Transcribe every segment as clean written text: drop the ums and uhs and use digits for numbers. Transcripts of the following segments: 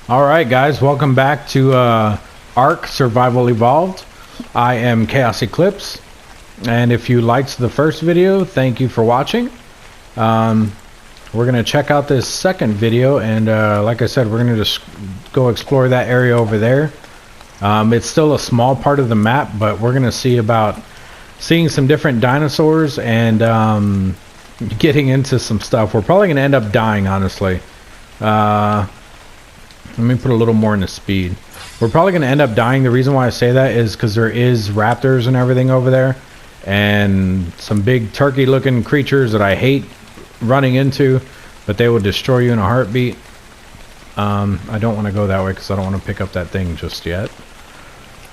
Alright guys, welcome back to Ark Survival Evolved. I am ChaosEclipse, and if you liked the first video, thank you for watching. We're going to check out this second video, and like I said, we're going to just go explore that area over there. It's still a small part of the map, but we're going to see about seeing some different dinosaurs and getting into some stuff. We're probably going to end up dying, honestly. Let me put a little more into speed. We're probably going to end up dying. The reason why I say that is because there is raptors and everything over there, and some big turkey looking creatures that I hate running into, but they will destroy you in a heartbeat. I don't want to go that way because I don't want to pick up that thing just yet.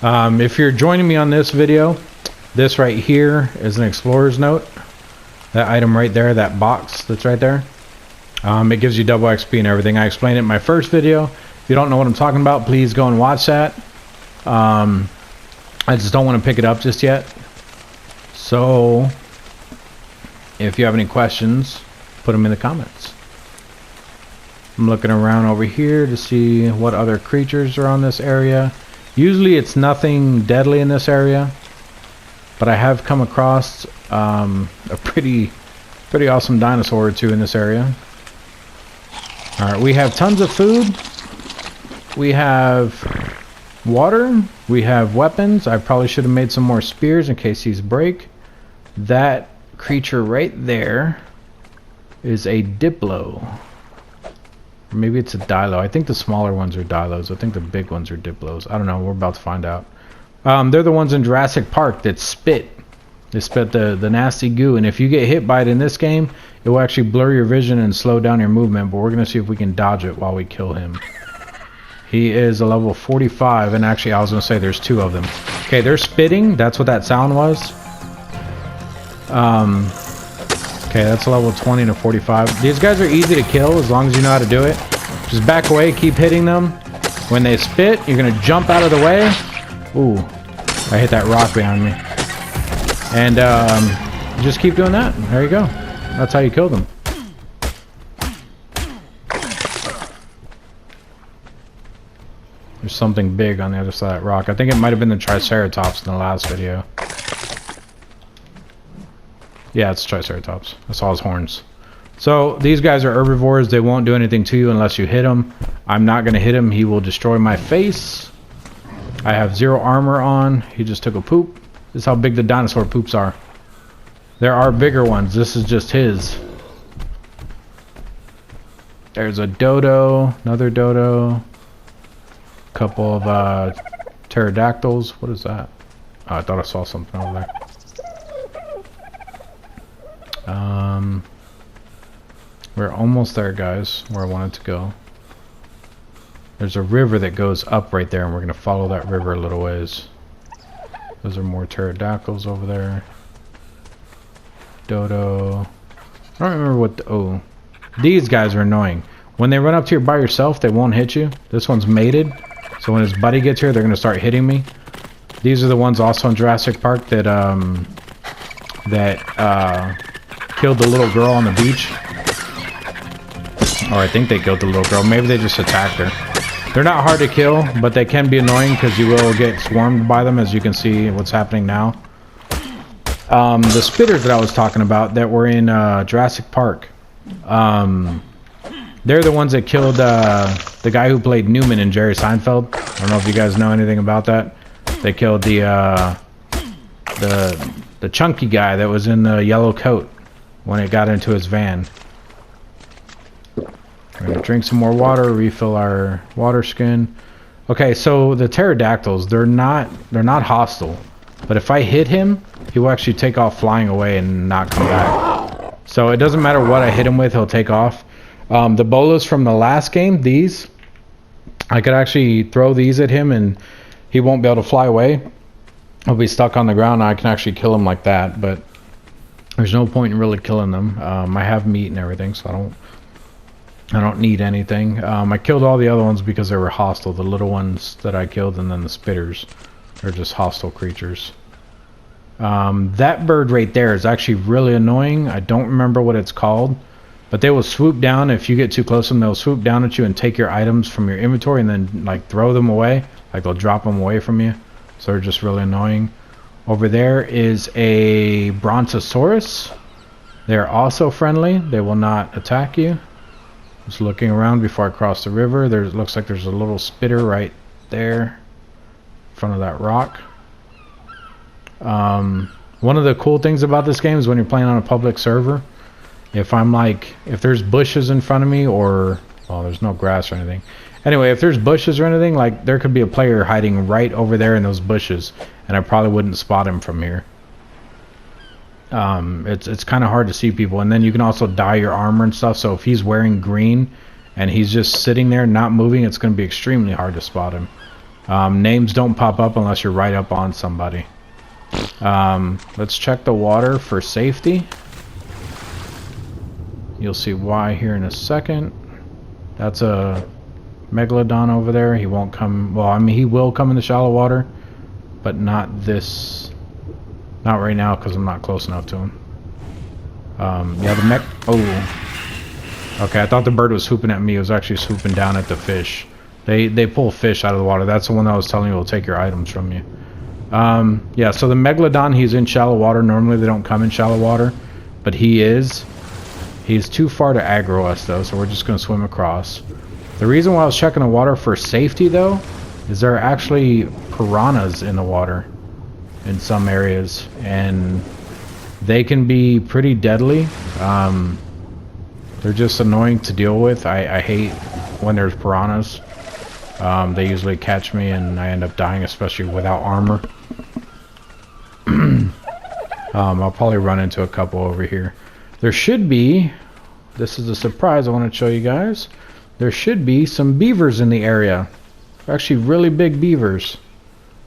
If you're joining me on this video, this right here is an explorer's note. That item right there, that box that's right there, it gives you double XP and everything. I explained it in my first video. If you don't know what I'm talking about, please go and watch that. I just don't want to pick it up just yet. So, if you have any questions, put them in the comments. I'm looking around over here to see what other creatures are on this area. Usually it's nothing deadly in this area, but I have come across a pretty awesome dinosaur or two in this area. Alright, we have tons of food. We have water. We have weapons. I probably should have made some more spears in case these break. That creature right there is a Diplo. Or maybe it's a Dilo. I think the smaller ones are Dilos. I think the big ones are Diplos. I don't know. We're about to find out. They're the ones in Jurassic Park that spit. They spit the nasty goo. And if you get hit by it in this game, it will actually blur your vision and slow down your movement. But we're going to see if we can dodge it while we kill him. He is a level 45, and actually I was going to say there's two of them. Okay, they're spitting. That's what that sound was. Okay, that's a level 20 to 45. These guys are easy to kill as long as you know how to do it. Just back away, keep hitting them. When they spit, you're going to jump out of the way. Ooh, I hit that rock behind me. And just keep doing that. There you go. That's how you kill them. There's something big on the other side of that rock. I think it might have been the Triceratops in the last video. Yeah, it's Triceratops. I saw his horns. So, these guys are herbivores. They won't do anything to you unless you hit him. I'm not going to hit him. He will destroy my face. I have 0 armor on. He just took a poop. This is how big the dinosaur poops are. There are bigger ones. This is just his. There's a dodo. Another dodo. Couple of pterodactyls. What is that? Oh, I thought I saw something over there. We're almost there, guys, where I wanted to go. There's a river that goes up right there, and we're going to follow that river a little ways. Those are more pterodactyls over there. Dodo. I don't remember what the... Oh. These guys are annoying. When they run up to you by yourself, they won't hit you. This one's mated. So when his buddy gets here, they're going to start hitting me. These are the ones also in Jurassic Park that killed the little girl on the beach. Or I think they killed the little girl. Maybe they just attacked her. They're not hard to kill, but they can be annoying because you will get swarmed by them, as you can see what's happening now. The spitters that I was talking about that were in Jurassic Park. They're the ones that killed the guy who played Newman in Jerry Seinfeld. I don't know if you guys know anything about that. They killed the chunky guy that was in the yellow coat when it got into his van. We're gonna drink some more water, refill our water skin. Okay, so the pterodactyls, they're not hostile, but if I hit him, he will actually take off flying away and not come back. So it doesn't matter what I hit him with, he'll take off. The bolas from the last game, these, I could actually throw these at him and he won't be able to fly away. He'll be stuck on the ground and I can actually kill him like that, but there's no point in really killing them. I have meat and everything, so I don't need anything. I killed all the other ones because they were hostile. The little ones that I killed, and then the spitters are just hostile creatures. That bird right there is actually really annoying. I don't remember what it's called, But they will swoop down if you get too close to them. They'll swoop down at you and take your items from your inventory and then like throw them away. Like they'll drop them away from you. So they're just really annoying. Over there is a Brontosaurus. They're also friendly. They will not attack you. Just looking around before I cross the river. There looks like there's a little spitter right there in front of that rock. One of the cool things about this game is when you're playing on a public server, if there's bushes in front of me, or well, there's no grass or anything. Anyway, if there's bushes or anything, like there could be a player hiding right over there in those bushes, and I probably wouldn't spot him from here. It's kind of hard to see people, and then you can also dye your armor and stuff. So if he's wearing green and he's just sitting there not moving, it's going to be extremely hard to spot him. Names don't pop up unless you're right up on somebody. Let's check the water for safety. You'll see why here in a second. That's a megalodon over there. He won't come. Well, I mean, he will come in the shallow water, but not this. Not right now because I'm not close enough to him. Yeah, the mech. Oh. Okay, I thought the bird was swooping at me. It was actually swooping down at the fish. They pull fish out of the water. That's the one that I was telling you will take your items from you. Yeah, so the megalodon, he's in shallow water. Normally they don't come in shallow water, but he is. He's too far to aggro us though, so we're just going to swim across. The reason why I was checking the water for safety though is there are actually piranhas in the water in some areas, and they can be pretty deadly. They're just annoying to deal with. I hate when there's piranhas. They usually catch me and I end up dying, especially without armor. I'll probably run into a couple over here. There should be, this is a surprise I want to show you guys, there should be some beavers in the area. Actually really big beavers.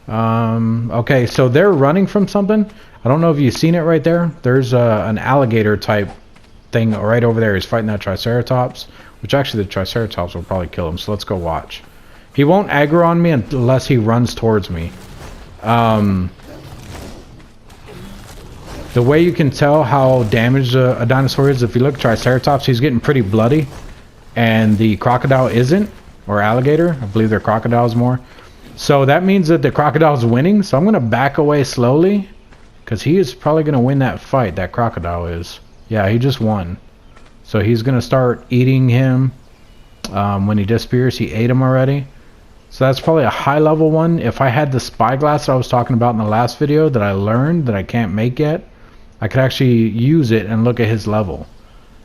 Okay, so they're running from something. I don't know if you've seen it right there. There's an alligator type thing right over there. He's fighting that Triceratops, which actually the Triceratops will probably kill him, so let's go watch. He won't aggro on me unless he runs towards me. The way you can tell how damaged a dinosaur is, if you look at Triceratops, he's getting pretty bloody, and the crocodile isn't, or alligator. I believe they're crocodiles more. So that means that the crocodile's winning, so I'm going to back away slowly, because he is probably going to win that fight, that crocodile is. Yeah, he just won. So he's going to start eating him when he disappears. He ate him already. So that's probably a high level one. If I had the spyglass that I was talking about in the last video that I learned that I can't make yet, I could actually use it and look at his level.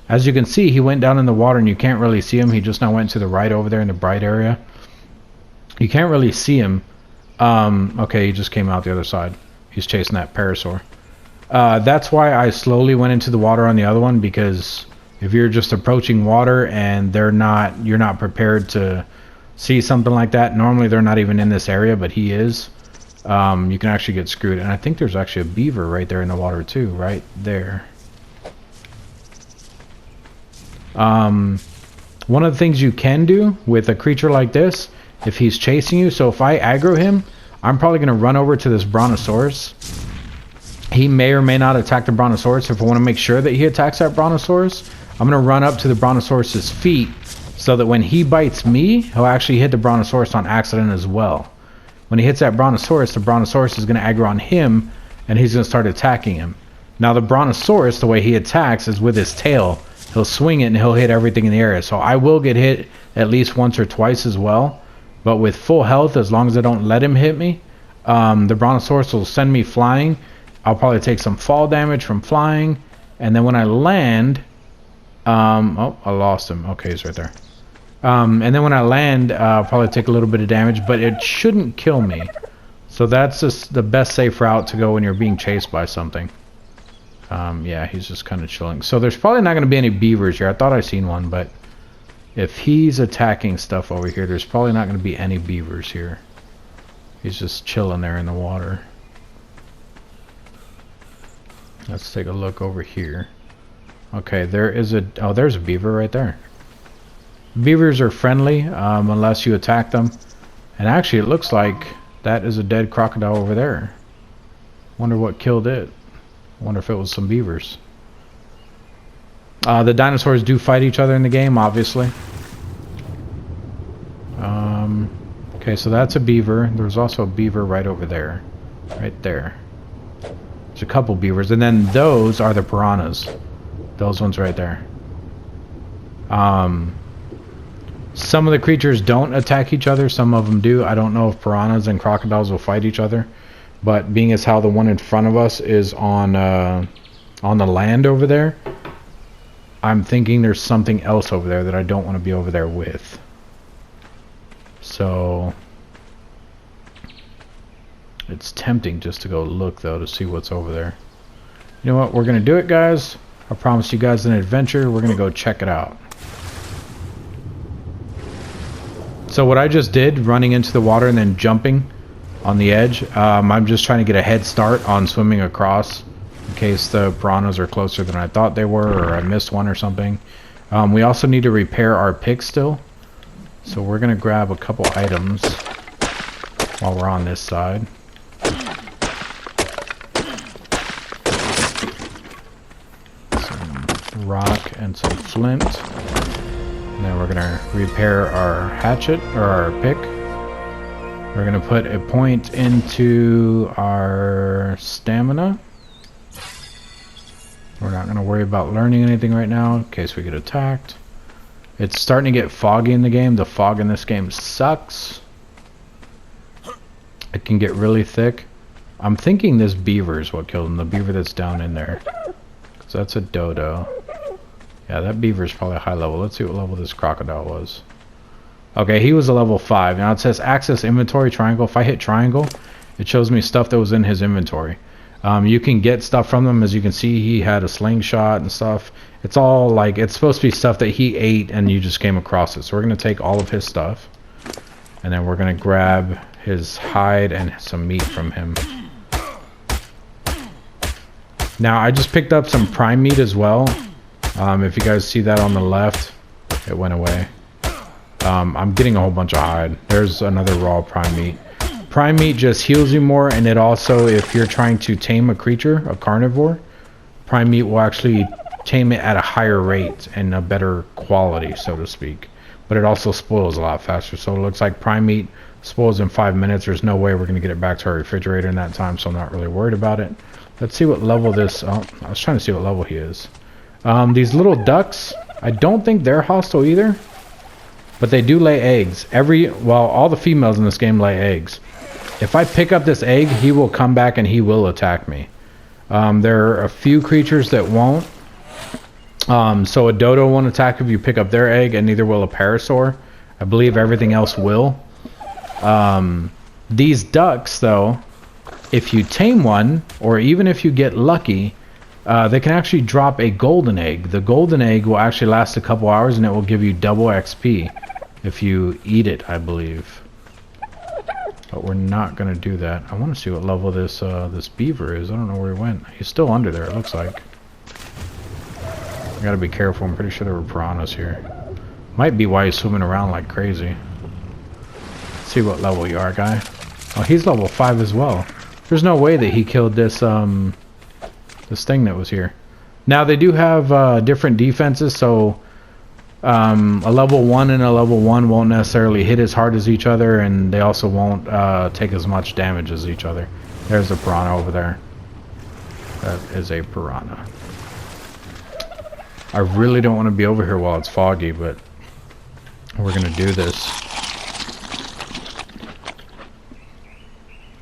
As you can see, he went down in the water and you can't really see him. He just now went to the right over there in the bright area. You can't really see him. Okay, he just came out the other side. He's chasing that parasaur. That's why I slowly went into the water on the other one, because if you're just approaching water and you're not prepared to see something like that, normally they're not even in this area, but he is. You can actually get screwed. And I think there's actually a beaver right there in the water too, right there. One of the things you can do with a creature like this, if he's chasing you, so if I aggro him, I'm probably going to run over to this Brontosaurus. He may or may not attack the Brontosaurus. If I want to make sure that he attacks that Brontosaurus, I'm going to run up to the Brontosaurus's feet so that when he bites me, he'll actually hit the Brontosaurus on accident as well. When he hits that Brontosaurus, the Brontosaurus is going to aggro on him, and he's going to start attacking him. Now the Brontosaurus, the way he attacks is with his tail. He'll swing it and he'll hit everything in the area. So I will get hit at least once or twice as well. But with full health, as long as I don't let him hit me, the Brontosaurus will send me flying. I'll probably take some fall damage from flying. And then when I land... oh, I lost him. Okay, he's right there. And then when I land, I'll probably take a little bit of damage, but it shouldn't kill me. So that's just the best safe route to go when you're being chased by something. Yeah, he's just kind of chilling. So there's probably not going to be any beavers here. I thought I seen one, but if he's attacking stuff over here, there's probably not going to be any beavers here. He's just chilling there in the water. Let's take a look over here. Okay, there is a... oh, there's a beaver right there. Beavers are friendly unless you attack them. And actually, it looks like that is a dead crocodile over there. Wonder what killed it. Wonder if it was some beavers. The dinosaurs do fight each other in the game, obviously. Okay, so that's a beaver. There's also a beaver right over there. Right there. There's a couple beavers. And then those are the piranhas. Those ones right there. Some of the creatures don't attack each other. Some of them do. I don't know if piranhas and crocodiles will fight each other. But being as how the one in front of us is on the land over there, I'm thinking there's something else over there that I don't want to be over there with. So it's tempting just to go look, though, to see what's over there. You know what? We're going to do it, guys. I promised you guys an adventure. We're going to go check it out. So what I just did, running into the water and then jumping on the edge, I'm just trying to get a head start on swimming across in case the piranhas are closer than I thought they were, or I missed one or something. We also need to repair our pick still. So we're going to grab a couple items while we're on this side. Some rock and some flint. And then we're going to repair our hatchet, or our pick. We're going to put a point into our stamina. We're not going to worry about learning anything right now in case we get attacked. It's starting to get foggy in the game. The fog in this game sucks. It can get really thick. I'm thinking this beaver is what killed him. The beaver that's down in there. Because that's a dodo. Yeah, that beaver is probably a high level. Let's see what level this crocodile was. Okay, he was a level 5. Now it says access inventory triangle. If I hit triangle, it shows me stuff that was in his inventory. You can get stuff from them. As you can see, he had a slingshot and stuff. It's all like, it's supposed to be stuff that he ate and you just came across it. So we're going to take all of his stuff. And then we're going to grab his hide and some meat from him. Now, I just picked up some prime meat as well. If you guys see that on the left, it went away. I'm getting a whole bunch of hide. There's another raw prime meat. Prime meat just heals you more, and it also, if you're trying to tame a creature, a carnivore, prime meat will actually tame it at a higher rate and a better quality, so to speak. But it also spoils a lot faster. So it looks like prime meat spoils in 5 minutes. There's no way we're going to get it back to our refrigerator in that time, so I'm not really worried about it. Let's see what level this... Oh, I was trying to see what level he is. These little ducks, I don't think they're hostile either. But they do lay eggs. Well, all the females in this game lay eggs. If I pick up this egg, he will come back and he will attack me. There are a few creatures that won't. So a dodo won't attack if you pick up their egg, and neither will a parasaur. I believe everything else will. These ducks, though, if you tame one, or even if you get lucky, they can actually drop a golden egg. The golden egg will actually last a couple hours, and it will give you double XP if you eat it, I believe. But we're not going to do that. I want to see what level this this beaver is. I don't know where he went. He's still under there, it looks like. I got to be careful. I'm pretty sure there were piranhas here. Might be why he's swimming around like crazy. Let's see what level you are, guy. Oh, he's level 5 as well. There's no way that he killed this this thing that was here. Now they do have different defenses, so a level 1 and a level 1 won't necessarily hit as hard as each other, and they also won't take as much damage as each other. There's a piranha over there. That is a piranha. I really don't want to be over here while it's foggy, but we're going to do this.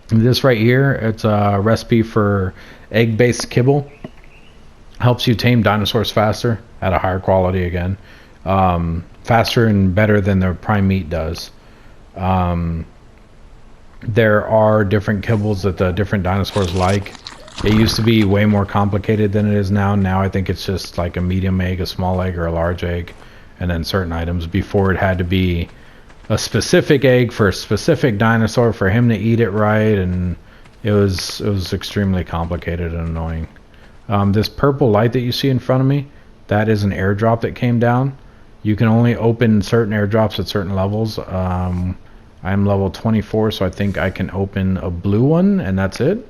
This right here, it's a recipe for egg-based kibble. Helps you tame dinosaurs faster at a higher quality again. Faster and better than the prime meat does. There are different kibbles that the different dinosaurs like. It used to be way more complicated than it is now. Now I think it's just like a medium egg, a small egg, or a large egg, and then certain items. Before it had to be a specific egg for a specific dinosaur for him to eat it right, and it was extremely complicated and annoying. This purple light that you see in front of me, that is an airdrop that came down. You can only open certain airdrops at certain levels. I'm level 24, so I think I can open a blue one, and that's it.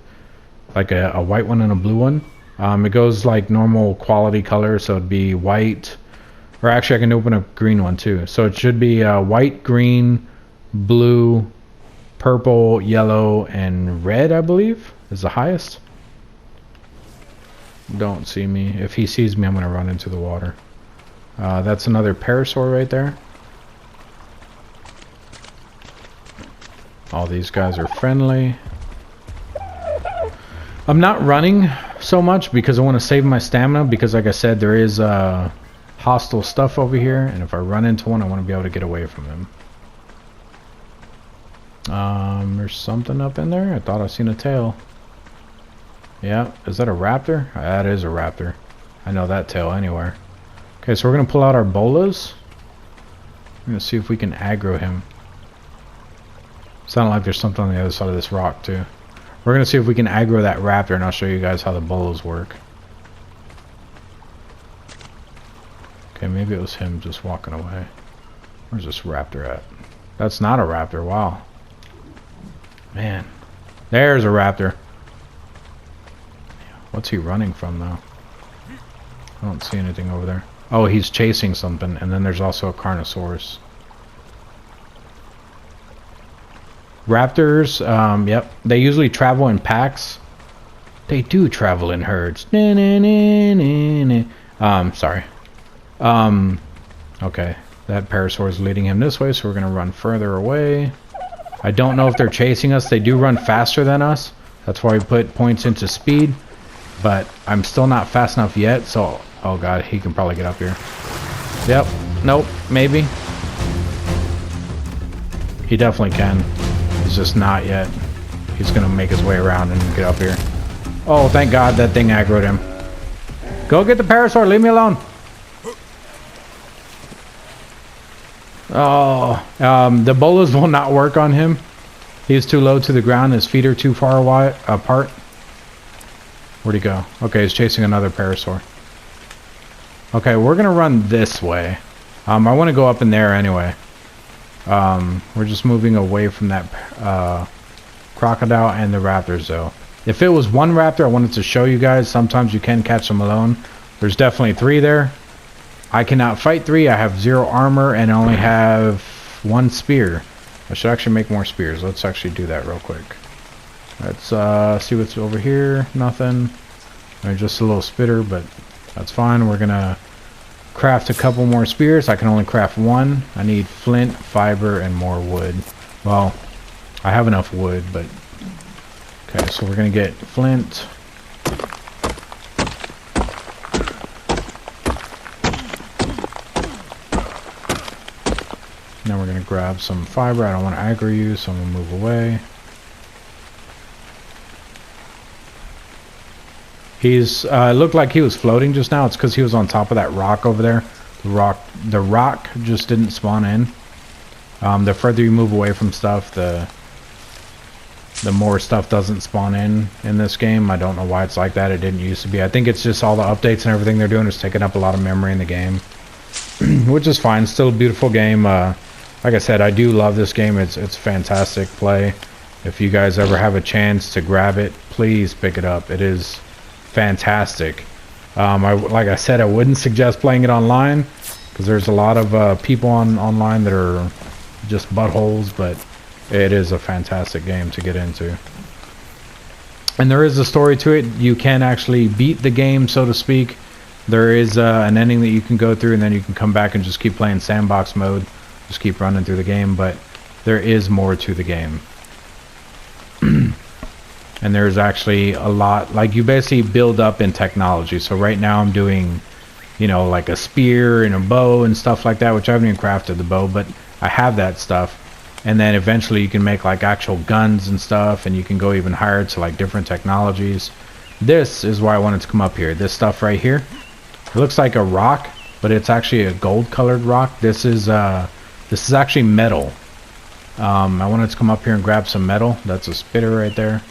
Like a white one and a blue one. It goes like normal quality color, so it'd be white, or actually I can open a green one too. So it should be white, green, blue, purple, yellow, and red, I believe, is the highest. Don't see me. If he sees me, I'm going to run into the water. That's another parasaur right there. All these guys are friendly. I'm not running so much because I want to save my stamina, because like I said, there is hostile stuff over here, and if I run into one, I want to be able to get away from them. There's something up in there. I thought I seen a tail. Yeah, is that a raptor? That is a raptor. I know that tail anywhere. Okay, so we're gonna pull out our bolas. We're gonna see if we can aggro him. Sounded like there's something on the other side of this rock too. We're gonna see if we can aggro that raptor, and I'll show you guys how the bolas work. Okay, maybe it was him just walking away. Where's this raptor at? That's not a raptor. Wow. Man, there's a raptor. What's he running from though? I don't see anything over there. Oh, he's chasing something, and then there's also a Carnosaurus. Raptors, yep, they usually travel in packs. They do travel in herds. Sorry. Okay, that parasaur is leading him this way, so we're gonna run further away. I don't know if they're chasing us. They do run faster than us. That's why we put points into speed. But I'm still not fast enough yet, so... Oh god, he can probably get up here. Yep. Nope. Maybe. He definitely can. He's just not yet. He's gonna make his way around and get up here. Oh, thank god that thing aggroed him. Go get the parasaur. Leave me alone. Oh, the bolas will not work on him. He's too low to the ground. His feet are too far away, apart. Where'd he go? Okay, he's chasing another parasaur. Okay, we're gonna run this way. I want to go up in there anyway. We're just moving away from that crocodile and the raptors, though. If it was one raptor, I wanted to show you guys. Sometimes you can catch them alone. There's definitely 3 there. I cannot fight 3. I have 0 armor and only have 1 spear. I should actually make more spears. Let's actually do that real quick. Let's see what's over here. Nothing. Just a little spitter, but that's fine. We're gonna craft a couple more spears. I can only craft 1. I need flint, fiber, and more wood. Well, I have enough wood, but... Okay, so we're gonna get flint. Now we're gonna grab some fiber. I don't want to aggro you, so I'm gonna move away. He's looked like he was floating just now. It's because he was on top of that rock over there. The rock just didn't spawn in. The further you move away from stuff, the more stuff doesn't spawn in this game. I don't know why it's like that. It didn't used to be. I think it's just all the updates and everything they're doing is taking up a lot of memory in the game, which is fine. Still a beautiful game. Like I said, I do love this game. It's fantastic play. If you guys ever have a chance to grab it, please pick it up. It is fantastic. Like I said, I wouldn't suggest playing it online because there's a lot of people online that are just buttholes, but it is a fantastic game to get into. And there is a story to it. You can actually beat the game, so to speak. There is an ending that you can go through, and then you can come back and just keep playing sandbox mode. Just keep running through the game, but there is more to the game. And there's actually a lot, like you basically build up in technology. So right now I'm doing, you know, like a spear and a bow and stuff like that, which I haven't even crafted the bow, but I have that stuff. And then eventually you can make like actual guns and stuff, and you can go even higher to like different technologies. This is why I wanted to come up here. This stuff right here, it looks like a rock, but it's actually a gold colored rock. This is actually metal. I wanted to come up here and grab some metal. That's a spitter right there.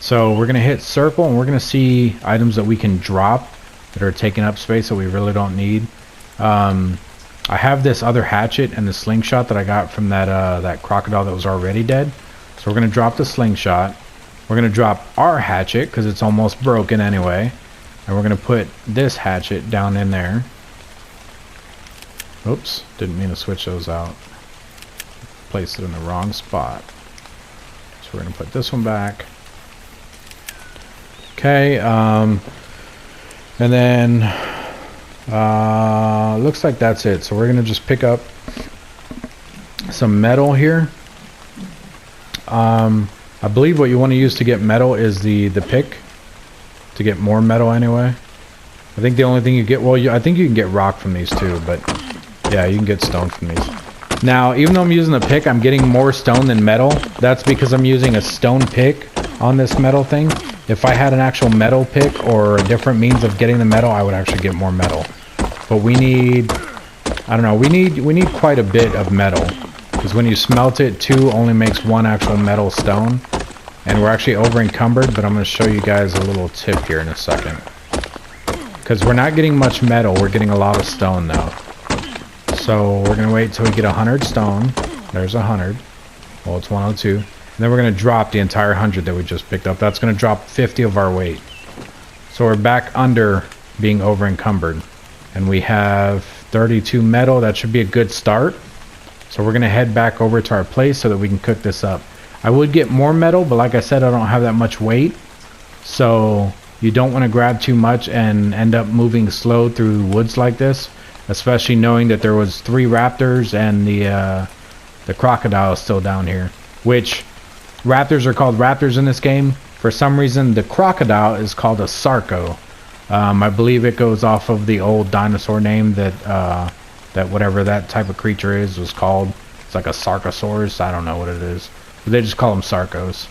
So we're gonna hit circle, and we're gonna see items that we can drop that are taking up space that we really don't need. I have this other hatchet and the slingshot that I got from that crocodile that was already dead. So we're gonna drop the slingshot. We're gonna drop our hatchet because it's almost broken anyway, And we're going to put this hatchet down in there. Oops, didn't mean to switch those out. Placed it in the wrong spot. So we're going to put this one back. Okay, and then looks like that's it. So we're going to just pick up some metal here. I believe what you want to use to get metal is the pick. To get more metal anyway. I think the only thing you get, well, I think you can get rock from these too, but yeah, you can get stone from these. Now, even though I'm using the pick, I'm getting more stone than metal. That's because I'm using a stone pick on this metal thing. If I had an actual metal pick or a different means of getting the metal, I would actually get more metal. But we need, I don't know, we need quite a bit of metal. Because when you smelt it, 2 only makes 1 actual metal stone. And we're actually over encumbered, but I'm going to show you guys a little tip here in a second. Because we're not getting much metal, we're getting a lot of stone though. So we're going to wait till we get 100 stone. There's 100. Well, it's 102. And then we're going to drop the entire 100 that we just picked up. That's going to drop 50 of our weight. So we're back under being over encumbered. And we have 32 metal. That should be a good start. So we're going to head back over to our place so that we can cook this up. I would get more metal, but like I said, I don't have that much weight. So you don't want to grab too much and end up moving slow through woods like this. Especially knowing that there was 3 raptors and the crocodile is still down here. Which, raptors are called raptors in this game. For some reason, the crocodile is called a Sarco. I believe it goes off of the old dinosaur name that whatever that type of creature is was called. It's like a Sarcosaurus. I don't know what it is. They just call them Sarcos.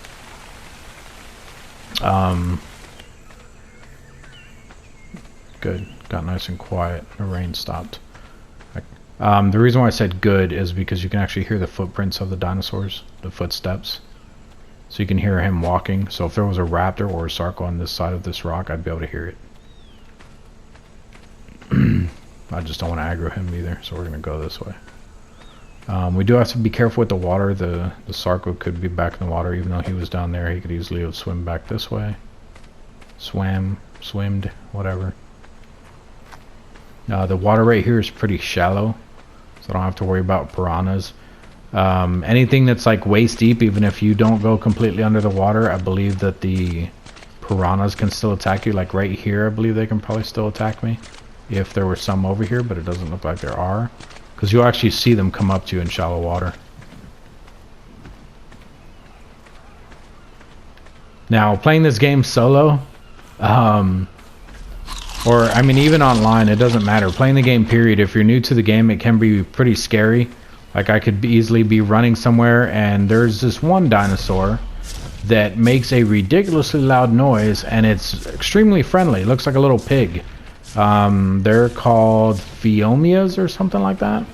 Good. Got nice and quiet. The rain stopped. The reason why I said good is because you can actually hear the footprints of the dinosaurs. The footsteps. So you can hear him walking. So if there was a raptor or a Sarco on this side of this rock, I'd be able to hear it. I just don't want to aggro him either. So we're going to go this way. We do have to be careful with the water. The Sarco could be back in the water. Even though he was down there, he could easily have swum back this way. Swimmed, whatever. The water right here is pretty shallow, so I don't have to worry about piranhas. Anything that's like waist deep, even if you don't go completely under the water, I believe that the piranhas can still attack you. Like right here, I believe they can probably still attack me. If there were some over here, but it doesn't look like there are. Because you'll actually see them come up to you in shallow water. Now, playing this game solo, or I mean even online, it doesn't matter. Playing the game period, if you're new to the game, it can be pretty scary. Like I could easily be running somewhere and there's this one dinosaur that makes a ridiculously loud noise and it's extremely friendly. It looks like a little pig. They're called Phiomias or something like that.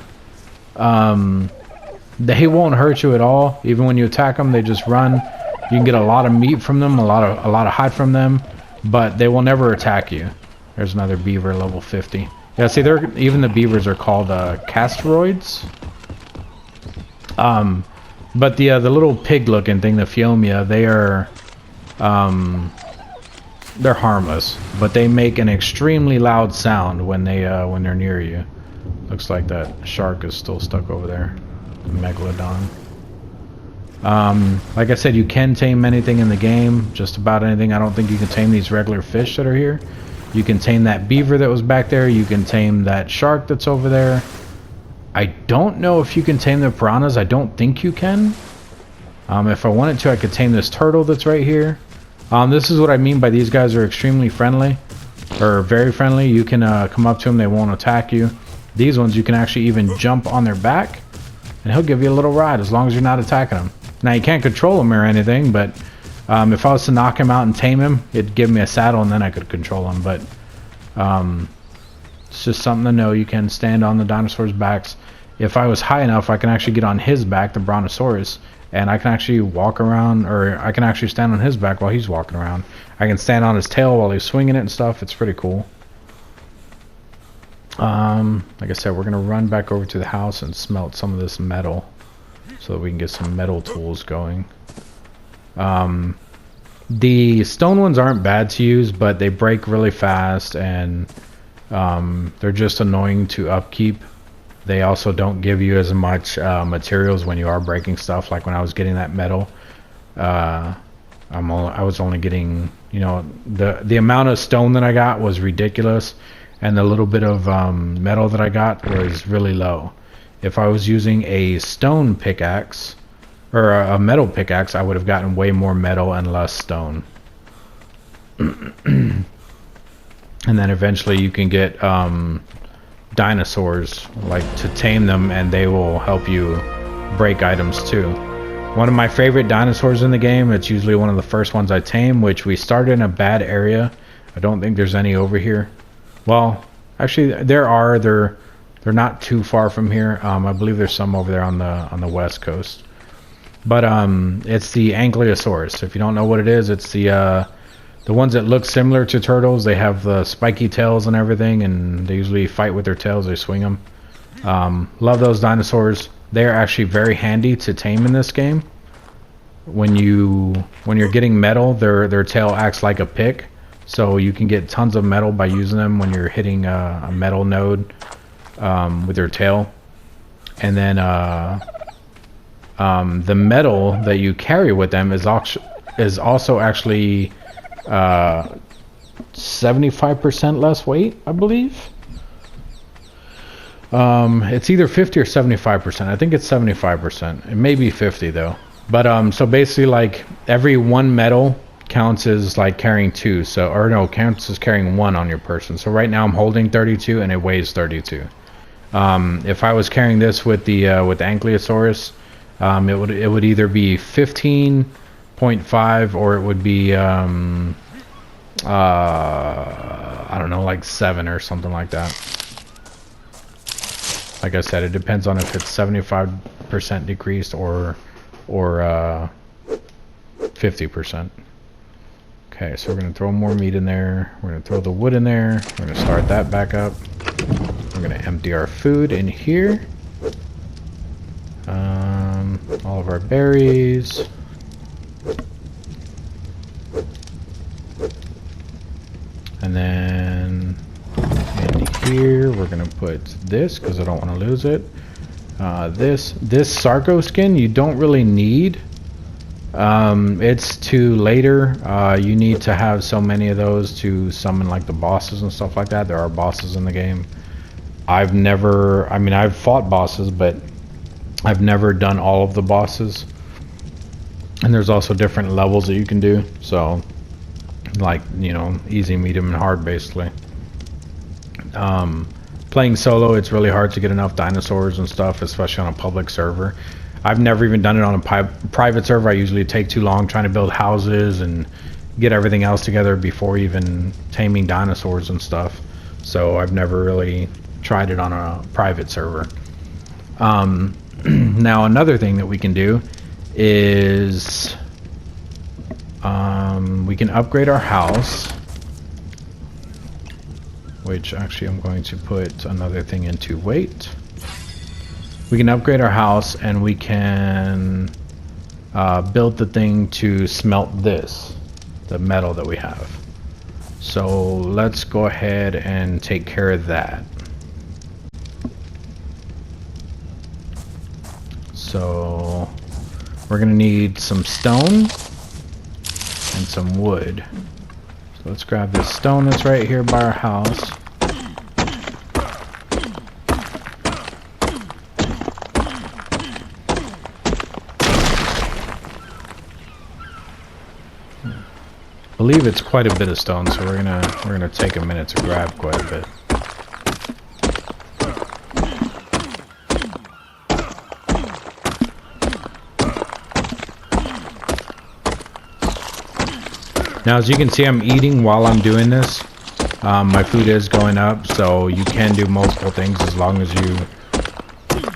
They won't hurt you at all. Even when you attack them, they just run. You can get a lot of meat from them, a lot of hide from them, but they will never attack you. There's another beaver, level 50. Yeah, see, even the beavers are called castroids. But the little pig-looking thing, the Phiomia, they're harmless, but they make an extremely loud sound when they're near you. Looks like that shark is still stuck over there. The megalodon. Like I said, you can tame anything in the game, just about anything. I don't think you can tame these regular fish that are here. You can tame that beaver that was back there. You can tame that shark that's over there. I don't know if you can tame the piranhas. I don't think you can. If I wanted to, I could tame this turtle that's right here. This is what I mean by these guys are extremely friendly, or very friendly. You can come up to them, they won't attack you. These ones, you can actually even jump on their back, and he'll give you a little ride as long as you're not attacking him. Now, you can't control him or anything, but if I was to knock him out and tame him, it'd give me a saddle, and then I could control him. But it's just something to know. You can stand on the dinosaurs' backs. If I was high enough, I can actually get on his back, the Brontosaurus, and I can actually walk around, or I can actually stand on his back while he's walking around. I can stand on his tail while he's swinging it and stuff. It's pretty cool. Like I said, we're going to run back over to the house and smelt some of this metal so that we can get some metal tools going. The stone ones aren't bad to use, but they break really fast, and they're just annoying to upkeep. They also don't give you as much materials when you are breaking stuff. Like when I was getting that metal, I was only getting, you know, the amount of stone that I got was ridiculous, and the little bit of metal that I got was really low. If I was using a stone pickaxe or a metal pickaxe, I would have gotten way more metal and less stone. And then eventually you can get dinosaurs, like, to tame them, and they will help you break items too. One of my favorite dinosaurs in the game, it's usually one of the first ones I tame, which we started in a bad area. I don't think there's any over here. Well, actually there are. They're not too far from here. I believe there's some over there on the west coast. But it's the Ankylosaurus. If you don't know what it is, it's the ones that look similar to turtles. They have the spiky tails and everything, and they usually fight with their tails. They swing them. Love those dinosaurs. They are actually very handy to tame in this game. When you're getting metal, their tail acts like a pick, so you can get tons of metal by using them when you're hitting a metal node with your tail. And then the metal that you carry with them is also actually 75% less weight, I believe. It's either 50 or 75%. I think it's 75%. It may be 50 though. But so basically, like, every one metal counts as like carrying 2. So, or no, counts as carrying 1 on your person. So right now I'm holding 32 and it weighs 32. If I was carrying this with the Ankylosaurus, it would either be 15.5 or it would be I don't know, like 7 or something like that. Like I said, it depends on if it's 75% decreased or 50%. Okay, so we're going to throw more meat in there. We're going to throw the wood in there. We're going to start that back up. We're going to empty our food in here. All of our berries. And then in here, we're going to put this because I don't want to lose it. This Sarco skin you don't really need. It's to later. You need to have so many of those to summon like the bosses and stuff like that. There are bosses in the game. I've fought bosses, but I've never done all of the bosses. And there's also different levels that you can do. So, like, you know, easy, medium, and hard, basically. Playing solo, it's really hard to get enough dinosaurs and stuff, especially on a public server. I've never even done it on a private server. I usually take too long trying to build houses and get everything else together before even taming dinosaurs and stuff. So I've never really tried it on a private server. Now another thing that we can do is we can upgrade our house, which actually I'm going to put another thing into weight. We can upgrade our house and we can build the thing to smelt the metal that we have. So let's go ahead and take care of that. So we're gonna need some stone and some wood. So let's grab this stone that's right here by our house. I believe it's quite a bit of stone, so we're gonna take a minute to grab quite a bit. Now, as you can see, I'm eating while I'm doing this. My food is going up, so you can do multiple things as long as you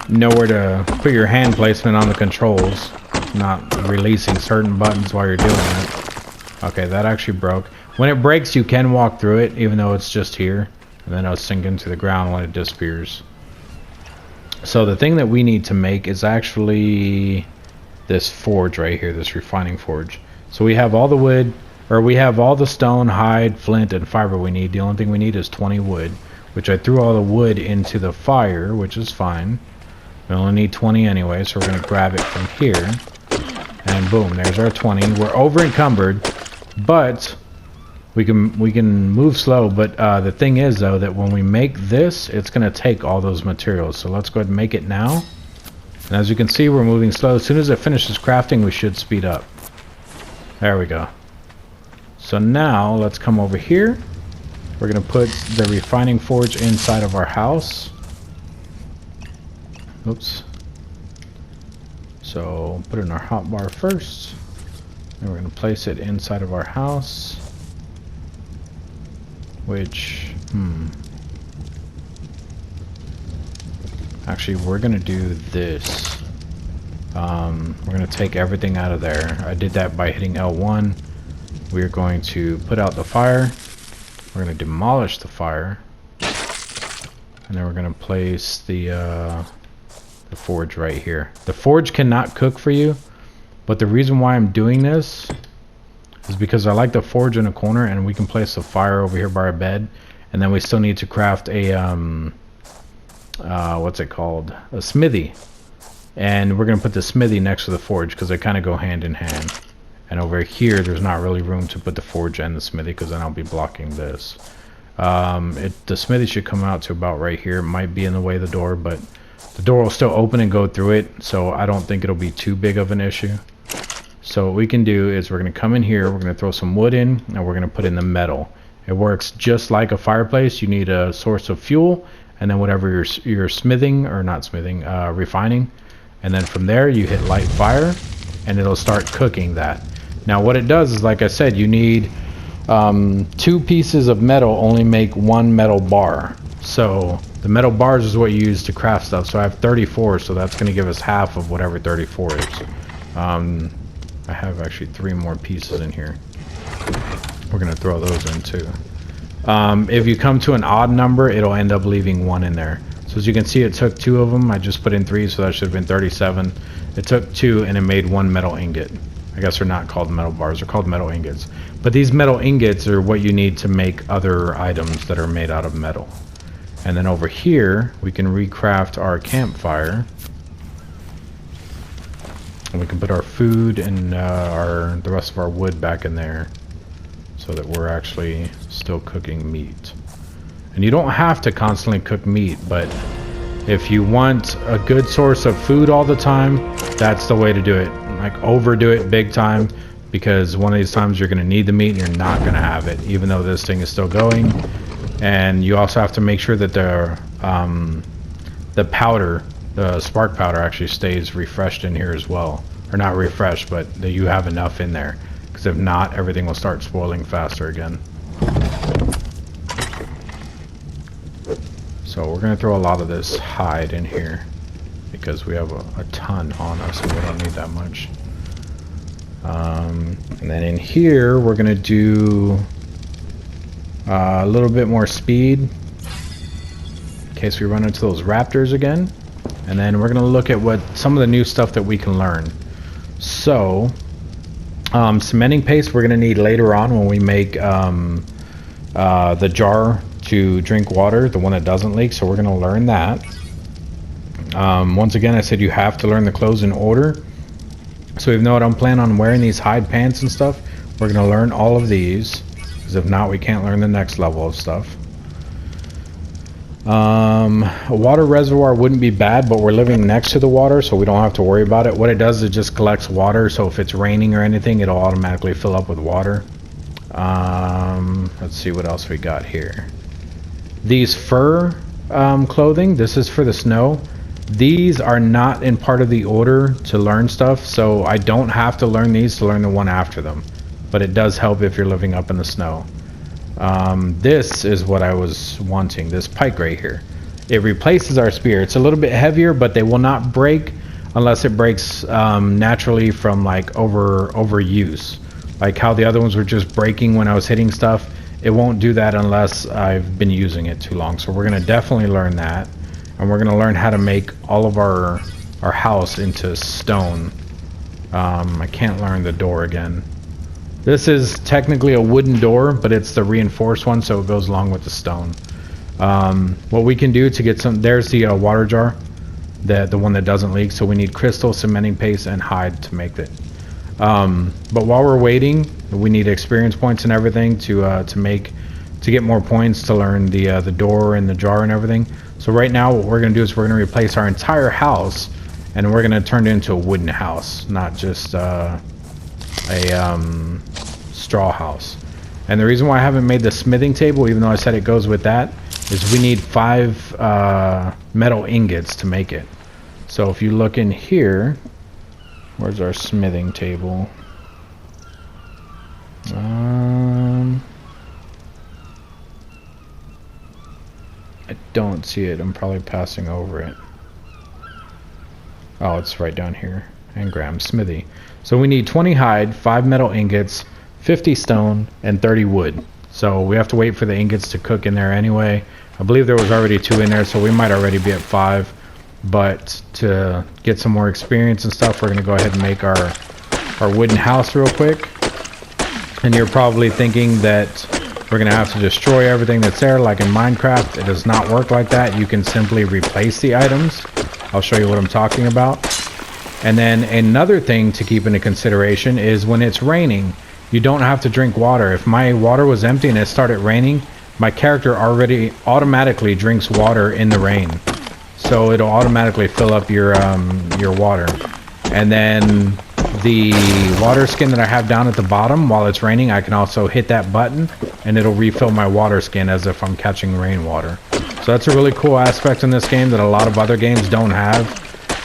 know where to put your hand placement on the controls, not releasing certain buttons while you're doing it. Okay, that actually broke. When it breaks, you can walk through it, even though it's just here, and then it'll sink into the ground when it disappears. So the thing that we need to make is actually this forge right here, this refining forge. So we have all the wood, or we have all the stone, hide, flint, and fiber we need. The only thing we need is 20 wood, which I threw all the wood into the fire, which is fine. We only need 20 anyway, so we're going to grab it from here. And boom, there's our 20. We're over encumbered, but we can move slow. But the thing is, though, that when we make this, it's going to take all those materials. So let's go ahead and make it now. And as you can see, we're moving slow. As soon as it finishes crafting, we should speed up. There we go. So now let's come over here. We're going to put the refining forge inside of our house. Oops. So put it in our hotbar first. And we're going to place it inside of our house. Which, actually, we're going to do this. We're going to take everything out of there. I did that by hitting L1. We're going to put out the fire. We're going to demolish the fire. And then we're going to place the forge right here. The forge cannot cook for you, but the reason why I'm doing this is because I like the forge in a corner, and we can place a fire over here by our bed, and then we still need to craft a what's it called, a smithy, and we're gonna put the smithy next to the forge because they kind of go hand in hand. And over here there's not really room to put the forge and the smithy because then I'll be blocking this. The smithy should come out to about right here. It might be in the way of the door, but the door will still open and go through it, so I don't think it'll be too big of an issue. So what we can do is we're going to come in here, we're going to throw some wood in, and we're going to put in the metal. It works just like a fireplace. You need a source of fuel, and then whatever you're smithing, or not smithing, refining. And then from there you hit light fire, and it'll start cooking that. Now what it does is, like I said, you need 2 pieces of metal only make 1 metal bar. So the metal bars is what you use to craft stuff. So I have 34, so that's going to give us half of whatever 34 is. I have actually 3 more pieces in here. We're going to throw those in too. If you come to an odd number, it'll end up leaving 1 in there. So as you can see, it took 2 of them. I just put in 3, so that should have been 37. It took 2 and it made 1 metal ingot. I guess they're not called metal bars, they're called metal ingots. But these metal ingots are what you need to make other items that are made out of metal. And then over here, we can recraft our campfire. And we can put our food and the rest of our wood back in there so that we're actually still cooking meat. And you don't have to constantly cook meat, but if you want a good source of food all the time, that's the way to do it. Like, overdo it big time, because one of these times you're going to need the meat and you're not going to have it, even though this thing is still going. And you also have to make sure that the powder, the spark powder, actually stays refreshed in here as well. Or not refreshed, but that you have enough in there, because if not, everything will start spoiling faster again. So we're going to throw a lot of this hide in here because we have a ton on us and we don't need that much. And then in here we're going to do a little bit more speed in case we run into those raptors again. And then we're going to look at what some of the new stuff that we can learn. So cementing paste we're going to need later on when we make the jar to drink water, the one that doesn't leak, so we're going to learn that. Once again, I said you have to learn the clothes in order. So even though I don't plan on wearing these hide pants and stuff, we're going to learn all of these, because if not, we can't learn the next level of stuff. A water reservoir wouldn't be bad, but we're living next to the water, so we don't have to worry about it. What it does is it just collects water, so if it's raining or anything, it'll automatically fill up with water. Let's see what else we got here. These fur clothing, this is for the snow. These are not in part of the order to learn stuff, so I don't have to learn these to learn the one after them. But it does help if you're living up in the snow. This is what I was wanting, this pike right here. It replaces our spear. It's a little bit heavier, but they will not break unless it breaks naturally from like overuse. Like how the other ones were just breaking when I was hitting stuff. It won't do that unless I've been using it too long. So we're going to definitely learn that. And we're going to learn how to make all of our house into stone. I can't learn the door again. This is technically a wooden door, but it's the reinforced one, so it goes along with the stone. What we can do to get some, there's the water jar, the one that doesn't leak. So we need crystal, cementing paste, and hide to make it. But while we're waiting, we need experience points and everything to get more points to learn the door and the jar and everything. So right now, what we're gonna do is we're gonna replace our entire house, and we're gonna turn it into a wooden house, not just a straw house. And the reason why I haven't made the smithing table, even though I said it goes with that, is we need 5 metal ingots to make it. So if you look in here, where's our smithing table? I don't see it. I'm probably passing over it. Oh, it's right down here. Engram smithy. So we need 20 hide, 5 metal ingots, 50 stone, and 30 wood. So we have to wait for the ingots to cook in there anyway. I believe there was already 2 in there, so we might already be at 5. But to get some more experience and stuff, we're going to go ahead and make our wooden house real quick. And you're probably thinking that we're going to have to destroy everything that's there like in Minecraft. It does not work like that. You can simply replace the items. I'll show you what I'm talking about. And then another thing to keep into consideration is when it's raining, you don't have to drink water. If my water was empty and it started raining, my character already automatically drinks water in the rain. So it'll automatically fill up your water. And then the water skin that I have down at the bottom, while it's raining, I can also hit that button and it'll refill my water skin as if I'm catching rainwater. So that's a really cool aspect in this game that a lot of other games don't have.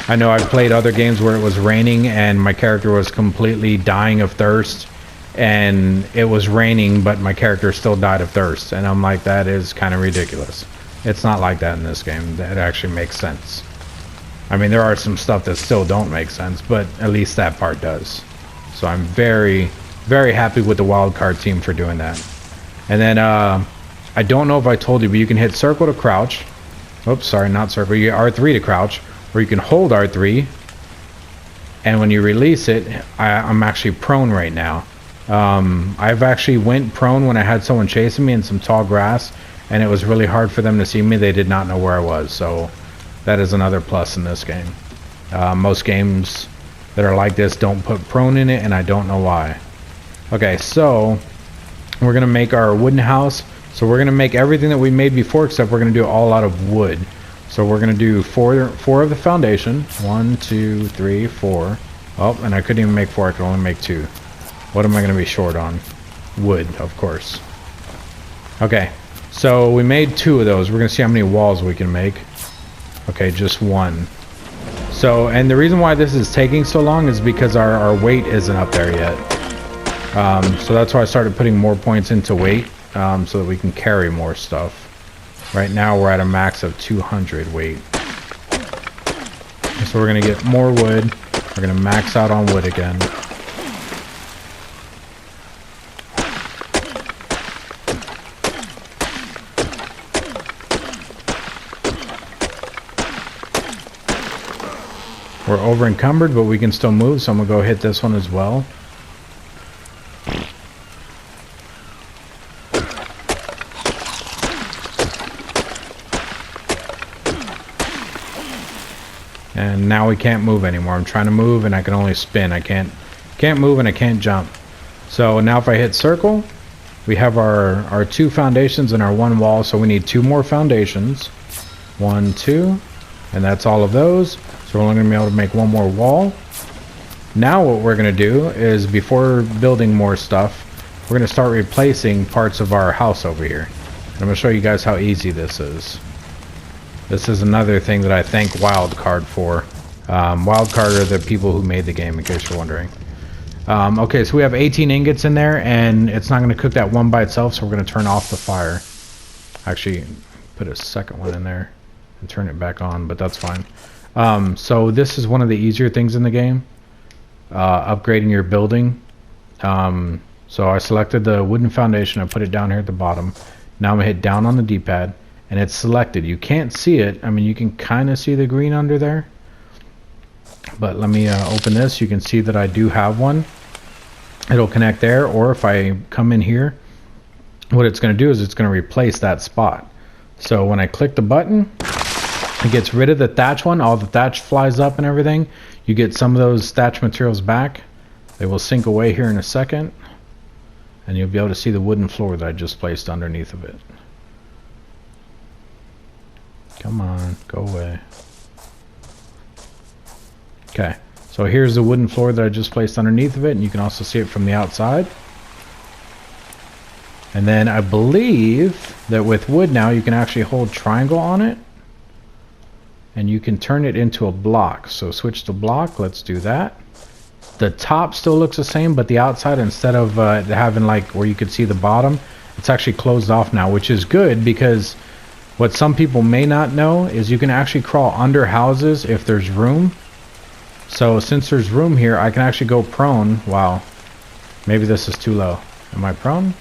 I know I've played other games where it was raining and my character was completely dying of thirst, and it was raining but my character still died of thirst, and I'm like, that is kind of ridiculous. It's not like that in this game. That actually makes sense. I mean, there are some stuff that still don't make sense, but at least that part does. So I'm very, very happy with the wildcard team for doing that. And then I don't know if I told you, but you can hit circle to crouch. Oops, sorry, not circle. You get R3 to crouch, or you can hold R3, and when you release it, I'm actually prone right now. I've actually went prone when I had someone chasing me in some tall grass, and it was really hard for them to see me. They did not know where I was, so that is another plus in this game. Most games that are like this don't put prone in it, and I don't know why. Okay, so we're gonna make our wooden house. So we're gonna make everything that we made before, except we're gonna do it all out of wood. So we're gonna do four of the foundation. 1, 2, 3, 4. Oh, and I couldn't even make 4. I could only make 2. What am I gonna be short on? Wood, of course. Okay, so we made 2 of those. We're gonna see how many walls we can make. Okay, just 1. So, and the reason why this is taking so long is because our weight isn't up there yet. So that's why I started putting more points into weight, so that we can carry more stuff. Right now we're at a max of 200 weight. So we're gonna get more wood. We're gonna max out on wood again. We're over encumbered, but we can still move, so I'm gonna go hit this one as well. And now we can't move anymore. I'm trying to move and I can only spin. I can't move and I can't jump. So now if I hit circle, we have our 2 foundations and our 1 wall, so we need 2 more foundations. 1, 2, and that's all of those. So we're only gonna be able to make 1 more wall. Now what we're gonna do is, before building more stuff, we're gonna start replacing parts of our house over here. And I'm gonna show you guys how easy this is. This is another thing that I thank Wildcard for. Wildcard are the people who made the game, in case you're wondering. Okay, so we have 18 ingots in there, and it's not going to cook that one by itself, so we're going to turn off the fire. Actually, put a second one in there and turn it back on, but that's fine. So this is one of the easier things in the game, upgrading your building. So I selected the wooden foundation, I put it down here at the bottom. Now I'm going to hit down on the D-pad, and it's selected. You can't see it. I mean, you can kind of see the green under there, but let me open this. You can see that I do have one. it'll connect there. Or if I come in here, what it's going to do is it's going to replace that spot. So when I click the button, it gets rid of the thatch one. All the thatch flies up and everything. You get some of those thatch materials back. They will sink away here in a second. And you'll be able to see the wooden floor that I just placed underneath of it. Come on, go away. Okay, so here's the wooden floor that I just placed underneath of it, and you can also see it from the outside. And then I believe that with wood now, you can actually hold triangle on it, and you can turn it into a block. So switch to block, let's do that. The top still looks the same, but the outside, instead of having like where you could see the bottom, it's actually closed off now, which is good, because what some people may not know is you can actually crawl under houses if there's room. So since there's room here, I can actually go prone. Wow, maybe this is too low. Am I prone?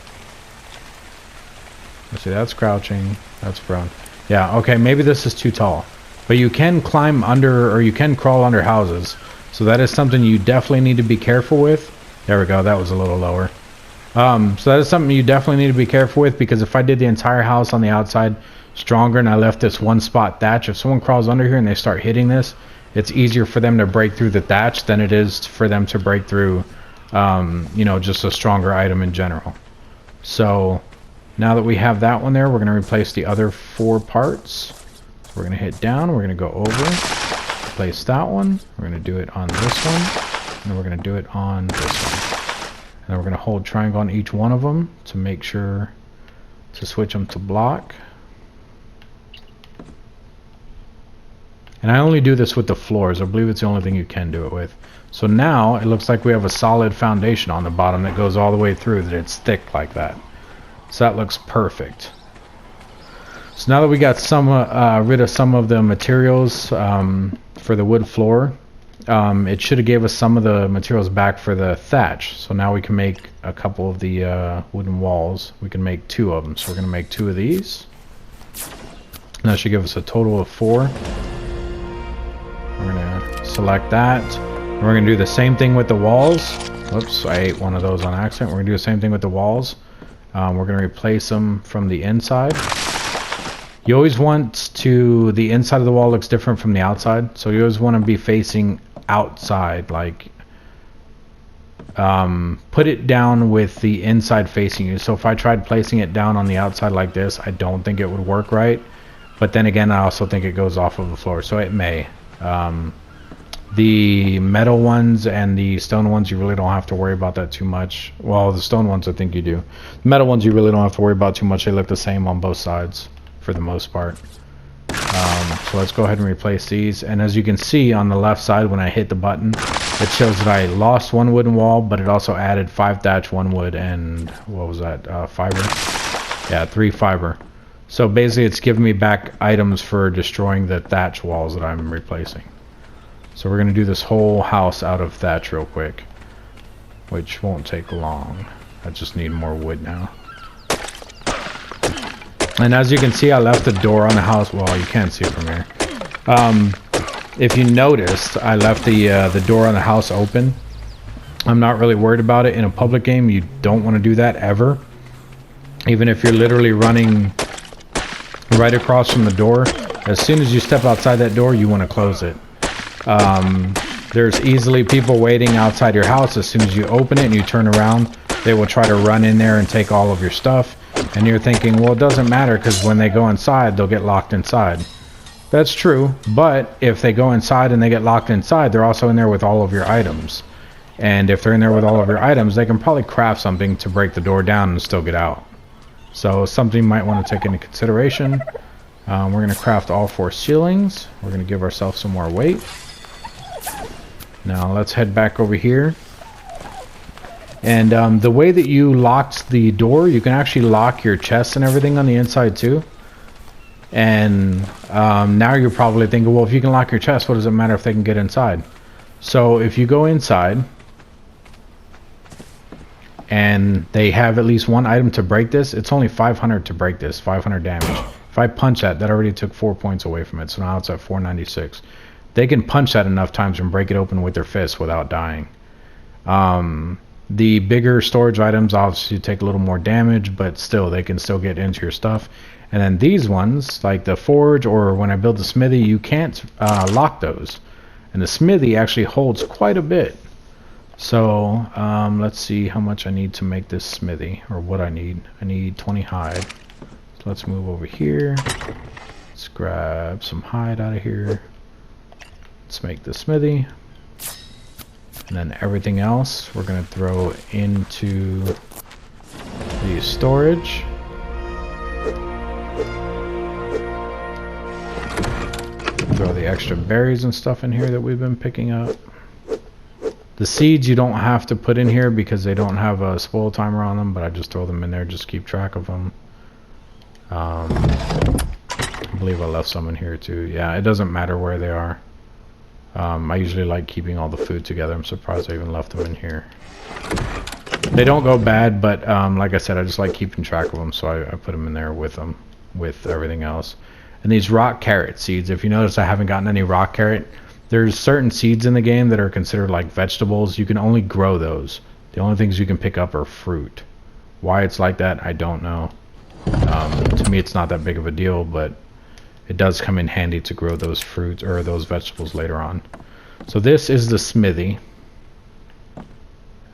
Let's see, that's crouching, that's prone. Yeah, okay, maybe this is too tall. But you can climb under, or you can crawl under houses. So that is something you definitely need to be careful with. There we go, that was a little lower. So that is something you definitely need to be careful with, because if I did the entire house on the outside stronger and I left this one spot thatch, if someone crawls under here and they start hitting this, it's easier for them to break through the thatch than it is for them to break through, you know, just a stronger item in general. So now that we have that one there, we're going to replace the other 4 parts. So we're going to hit down, we're going to go over, place that one, we're going to do it on this one, and then we're going to do it on this one. And then we're going to hold triangle on each one of them to make sure to switch them to block. And I only do this with the floors. I believe it's the only thing you can do it with. So now it looks like we have a solid foundation on the bottom that goes all the way through, that it's thick like that. So that looks perfect. So now that we got some rid of some of the materials for the wood floor, it should have gave us some of the materials back for the thatch. So now we can make a couple of the wooden walls. We can make 2 of them. So we're going to make 2 of these. And that should give us a total of 4. We're going to select that. And we're going to do the same thing with the walls. Whoops, I ate one of those on accident. We're going to do the same thing with the walls. We're going to replace them from the inside. You always want to, the inside of the wall looks different from the outside. So you always want to be facing outside, like put it down with the inside facing you. So if I tried placing it down on the outside like this, I don't think it would work right. But then again, I also think it goes off of the floor, so it may. The metal ones and the stone ones, you really don't have to worry about that too much. Well, the stone ones, I think you do. The metal ones, you really don't have to worry about too much. They look the same on both sides for the most part. So let's go ahead and replace these. And as you can see on the left side, when I hit the button, it shows that I lost 1 wooden wall, but it also added 5 thatch, 1 wood, and what was that, fiber? Yeah, 3 fiber. So basically it's giving me back items for destroying the thatch walls that I'm replacing. So we're going to do this whole house out of thatch real quick, which won't take long. I just need more wood now. And as you can see, I left the door on the house. Well, you can't see it from here. If you noticed, I left the door on the house open. I'm not really worried about it. In a public game, you don't want to do that ever. Even if you're literally running right across from the door, as soon as you step outside that door, you want to close it. There's easily people waiting outside your house. As soon as you open it and you turn around, they will try to run in there and take all of your stuff. And you're thinking, well, it doesn't matter because when they go inside, they'll get locked inside. That's true, but if they go inside and they get locked inside, they're also in there with all of your items. And if they're in there with all of your items, they can probably craft something to break the door down and still get out. So something you might want to take into consideration. We're going to craft all 4 ceilings. We're going to give ourselves some more weight. Now let's head back over here. And the way that you locked the door, you can actually lock your chests and everything on the inside too. And now you're probably thinking, well, if you can lock your chest, what does it matter if they can get inside? So if you go inside and they have at least 1 item to break this, it's only 500 to break this, 500 damage. If I punch that already took 4 points away from it, so now it's at 496. They can punch that enough times and break it open with their fists without dying. The bigger storage items obviously take a little more damage, but still, they can still get into your stuff. And then these ones, like the forge or when I build the smithy, you can't lock those. And the smithy actually holds quite a bit. So let's see how much I need to make this smithy, or what I need. I need 20 hide. So let's move over here. Let's grab some hide out of here. Let's make the smithy. And then everything else we're going to throw into the storage. Throw the extra berries and stuff in here that we've been picking up. The seeds you don't have to put in here because they don't have a spoil timer on them, but I just throw them in there just to keep track of them. I believe I left some in here too. Yeah, it doesn't matter where they are. I usually like keeping all the food together. I'm surprised I even left them in here. They don't go bad, but like I said, I just like keeping track of them, so I put them in there with them, with everything else. And these rock carrot seeds, if you notice I haven't gotten any rock carrot, there's certain seeds in the game that are considered like vegetables. You can only grow those. The only things you can pick up are fruit. Why it's like that, I don't know. To me, it's not that big of a deal, but it does come in handy to grow those fruits or those vegetables later on. So this is the smithy.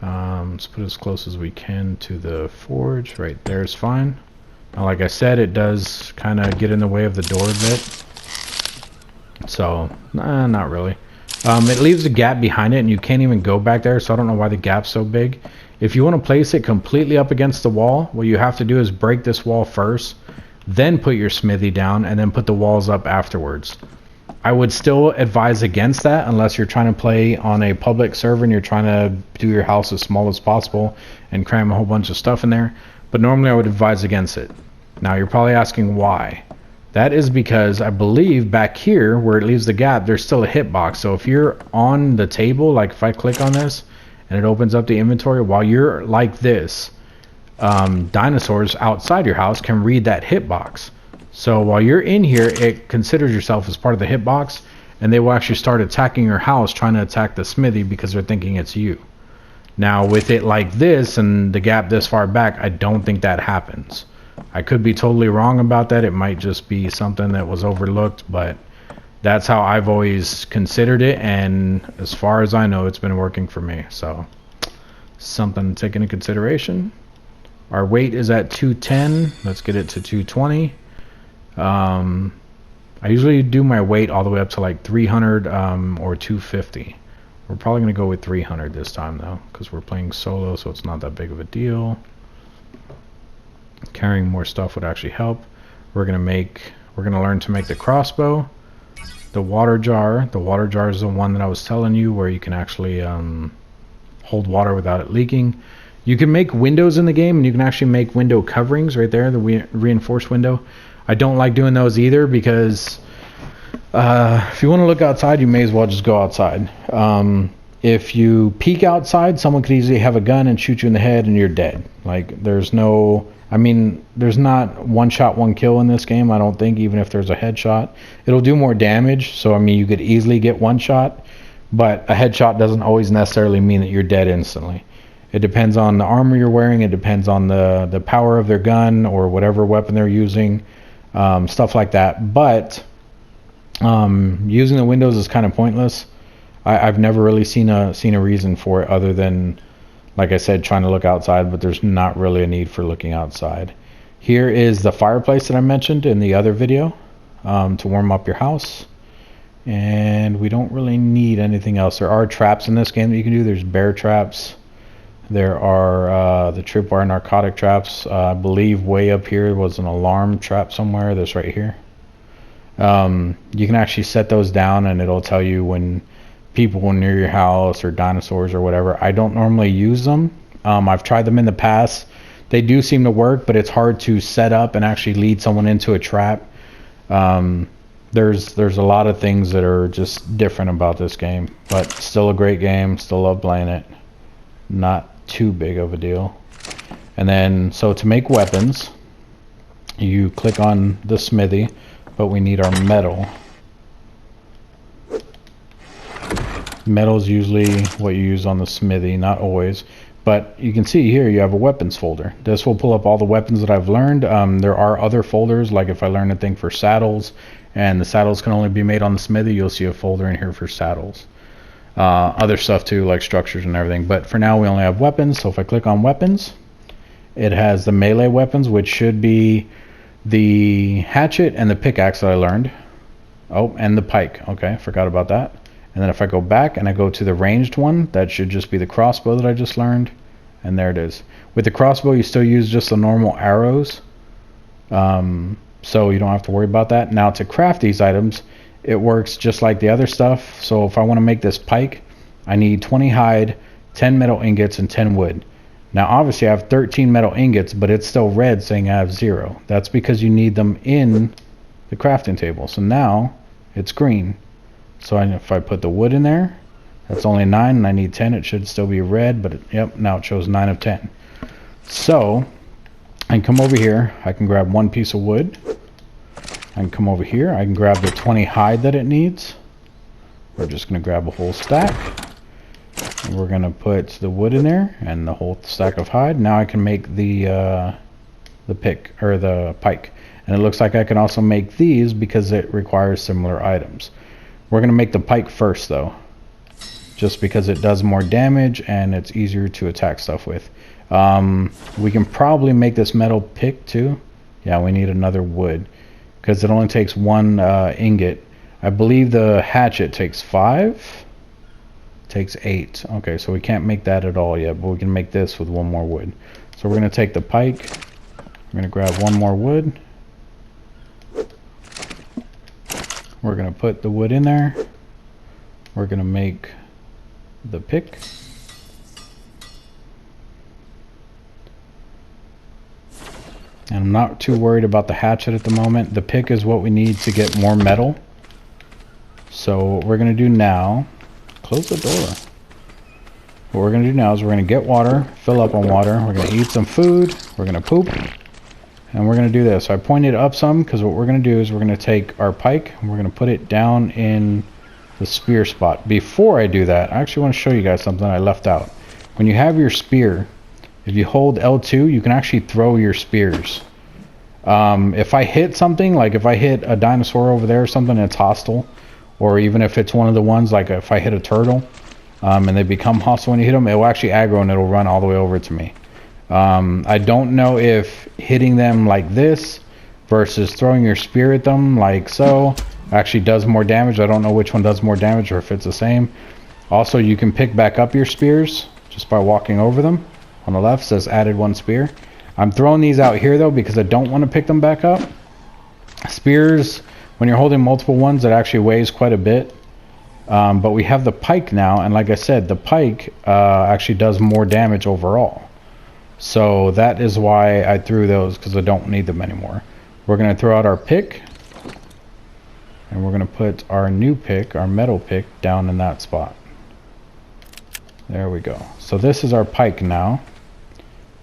Let's put it as close as we can to the forge. Right there is fine. Now, like I said, it does kind of get in the way of the door a bit. So, not really. It leaves a gap behind it, and you can't even go back there, so I don't know why the gap's so big. If you want to place it completely up against the wall, what you have to do is break this wall first, then put your smithy down, and then put the walls up afterwards. I would still advise against that unless you're trying to play on a public server and you're trying to do your house as small as possible and cram a whole bunch of stuff in there. But normally I would advise against it. Now you're probably asking why. That is because I believe back here where it leaves the gap, there's still a hitbox. So if you're on the table, like if I click on this and it opens up the inventory, while you're like this, dinosaurs outside your house can read that hitbox. So while you're in here, it considers yourself as part of the hitbox, and they will actually start attacking your house, trying to attack the smithy because they're thinking it's you. Now with it like this and the gap this far back, I don't think that happens. I could be totally wrong about that. It might just be something that was overlooked, but that's how I've always considered it, and as far as I know, it's been working for me. So something to take into consideration. Our weight is at 210. Let's get it to 220. I usually do my weight all the way up to like 300 or 250. We're probably going to go with 300 this time though, because we're playing solo, so it's not that big of a deal. Carrying more stuff would actually help. We're going to learn to make the crossbow. The water jar. The water jar is the one that I was telling you where you can actually hold water without it leaking. You can make windows in the game, and you can actually make window coverings right there, the reinforced window. I don't like doing those either because if you want to look outside, you may as well just go outside. If you peek outside, someone could easily have a gun and shoot you in the head and you're dead. Like, there's not one shot, one kill in this game, I don't think, even if there's a headshot. It'll do more damage, so I mean, you could easily get one shot, but a headshot doesn't always necessarily mean that you're dead instantly. It depends on the armor you're wearing, it depends on the power of their gun or whatever weapon they're using, stuff like that. But using the windows is kind of pointless. I've never really seen a reason for it other than, like I said, trying to look outside, but there's not really a need for looking outside. Here is the fireplace that I mentioned in the other video to warm up your house. And we don't really need anything else. There are traps in this game that you can do. There's bear traps. There are the tripwire narcotic traps. I believe way up here was an alarm trap somewhere. That's right here. You can actually set those down and it'll tell you when people are near your house or dinosaurs or whatever. I don't normally use them. I've tried them in the past. They do seem to work, but it's hard to set up and actually lead someone into a trap. There's a lot of things that are just different about this game, but still a great game. Still love playing it. Not too big of a deal. And then, so to make weapons, you click on the smithy, but we need our metal. Metal is usually what you use on the smithy, not always. But you can see here you have a weapons folder. This will pull up all the weapons that I've learned. There are other folders, like if I learn a thing for saddles and the saddles can only be made on the smithy, you'll see a folder in here for saddles. Other stuff too, like structures and everything. But for now we only have weapons. So if I click on weapons, it has the melee weapons, which should be the hatchet and the pickaxe that I learned. Oh, and the pike. Okay, forgot about that. And then if I go back and I go to the ranged one, that should just be the crossbow that I just learned. And there it is. With the crossbow, you still use just the normal arrows. So you don't have to worry about that. Now to craft these items, it works just like the other stuff. So if I want to make this pike, I need 20 hide, 10 metal ingots, and 10 wood. Now obviously I have 13 metal ingots, but it's still red saying I have 0. That's because you need them in the crafting table. So now it's green. So if I put the wood in there, that's only 9 and I need 10. It should still be red, but yep, now it shows 9 of 10. So I can come over here, I can grab 1 piece of wood. I can come over here, I can grab the 20 hide that it needs. We're just going to grab a whole stack. And we're going to put the wood in there and the whole stack of hide. Now I can make the pick or the pike. And it looks like I can also make these because it requires similar items. We're going to make the pike first though, just because it does more damage and it's easier to attack stuff with. We can probably make this metal pick too. Yeah, we need another wood because it only takes 1 ingot. I believe the hatchet takes 5, takes 8. Okay, so we can't make that at all yet, but we can make this with 1 more wood. So we're going to take the pike, we're going to grab 1 more wood. We're going to put the wood in there. We're going to make the pick. And I'm not too worried about the hatchet at the moment. The pick is what we need to get more metal. So what we're going to do now, close the door. What we're going to do now is we're going to get water, fill up on water. We're going to eat some food. We're going to poop. And we're going to do this. I pointed up some because what we're going to do is we're going to take our pike and we're going to put it down in the spear spot. Before I do that, I actually want to show you guys something I left out. When you have your spear, if you hold L2, you can actually throw your spears. If I hit something, like if I hit a dinosaur over there or something that's hostile, or even if it's one of the ones, like if I hit a turtle and they become hostile when you hit them, it will actually aggro and it'll run all the way over to me. I don't know if hitting them like this versus throwing your spear at them like so actually does more damage. I don't know which one does more damage or if it's the same. Also, you can pick back up your spears just by walking over them. On the left says added 1 spear. I'm throwing these out here though because I don't want to pick them back up. Spears, when you're holding multiple ones, it actually weighs quite a bit. But we have the pike now, and like I said, the pike actually does more damage overall. So that is why I threw those, because I don't need them anymore. We're going to throw out our pick. And we're going to put our new pick, our metal pick, down in that spot. There we go. So this is our pike now.